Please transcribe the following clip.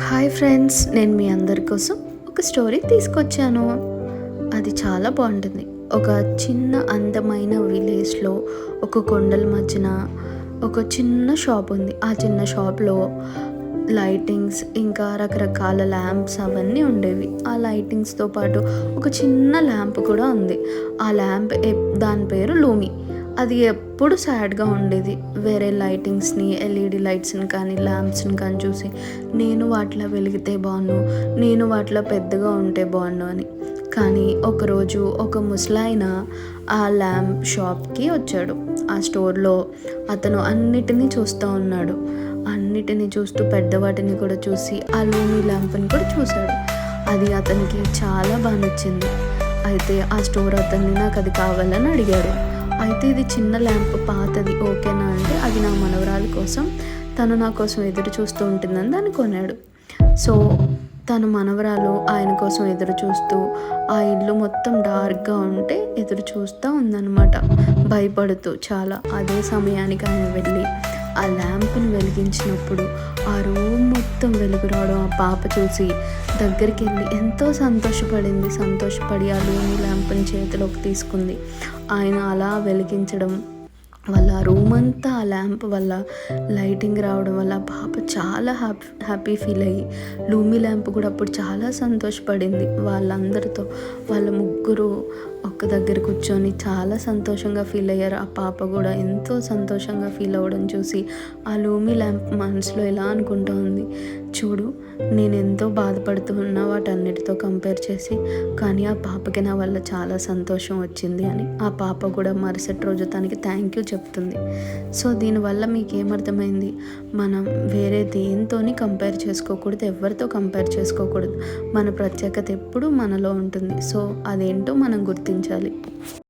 Hi friends, నేను మీ అందరి కోసం ఒక స్టోరీ తీసుకొచ్చాను. అది చాలా బాగుంటుంది. ఒక చిన్న అందమైన విలేజ్లో ఒక కొండల మధ్యన ఒక చిన్న షాప్ ఉంది. ఆ చిన్న షాప్లో లైటింగ్స్ ఇంకా రకరకాల ల్యాంప్స్ అవన్నీ ఉండేవి. ఆ లైటింగ్స్తో పాటు ఒక చిన్న ల్యాంప్ కూడా ఉంది. ఆ ల్యాంప్ దాని పేరు లూమి. అది ఎప్పుడు సాడ్గా ఉండేది. వేరే లైటింగ్స్ని, ఎల్ఈడి లైట్స్ని కానీ ల్యాంప్స్ని కానీ చూసి నేను వాటిలో వెలిగితే బాగుండు, నేను వాటిలో పెద్దగా ఉంటే బాగుండు అని. కానీ ఒకరోజు ఒక ముసలాయన ఆ ల్యాంప్ షాప్కి వచ్చాడు. ఆ స్టోర్లో అతను అన్నిటినీ చూస్తూ ఉన్నాడు. అన్నిటినీ చూస్తూ పెద్దవాటిని కూడా చూసి ఆ లూమి ల్యాంప్ని కూడా చూశాడు. అది అతనికి చాలా బాగా నచ్చింది. అయితే ఆ స్టోర్ అతన్ని నాకు అది కావాలని అడిగాడు. అయితే ఇది చిన్న ల్యాంప్, పాతది, ఓకేనా అంటే అది నా మనవరాలి కోసం, తను నా కోసం ఎదురు చూస్తూ ఉంటుందని దాన్ని కొన్నాడు. సో తన మనవరాలు ఆయన కోసం ఎదురు చూస్తూ ఆ ఇల్లు మొత్తం డార్క్గా ఉంటే ఎదురు చూస్తూ ఉందన్నమాట, భయపడుతూ చాలా. అదే సమయానికి ఆయన వెళ్ళి ఆ ల్యాంప్ని వెలిగించినప్పుడు ఆ రూమ్ మొత్తం వెలుగు రావడం ఆ పాప చూసి దగ్గరికి వెళ్ళి ఎంతో సంతోషపడి ఆ లూమి ల్యాంప్ని చేతిలోకి తీసుకుంది. ఆయన అలా వెలిగించడం వల్ల రూమ్ అంతా ఆ ల్యాంప్ వల్ల లైటింగ్ రావడం వల్ల పాప చాలా హ్యాపీ ఫీల్ అయ్యి లూమి ల్యాంప్ కూడా అప్పుడు చాలా సంతోషపడింది. వాళ్ళందరితో వాళ్ళ ముగ్గురు ఒక్క దగ్గర కూర్చొని చాలా సంతోషంగా ఫీల్ అయ్యారు. ఆ పాప కూడా ఎంతో సంతోషంగా ఫీల్ అవ్వడం చూసి ఆ లూమి ల్యాంప్ మనసులో ఎలా అనుకుంటూ ఉంది, చూడు నేను ఎంతో బాధపడుతూ ఉన్నా వాటన్నిటితో కంపేర్ చేసి, కానీ ఆ పాపకి నా వల్ల చాలా సంతోషం వచ్చింది అని. ఆ పాప కూడా మరుసటి రోజు తనకి థ్యాంక్ యూ చెప్తుంది. సో దీనివల్ల మీకు ఏమర్థమైంది? మనం వేరే దేనితోని కంపేర్ చేసుకోకూడదు, ఎవరితో కంపేర్ చేసుకోకూడదు. మన ప్రత్యేకత ఎప్పుడూ మనలో ఉంటుంది. సో అదేంటో మనం గుర్తించాలి.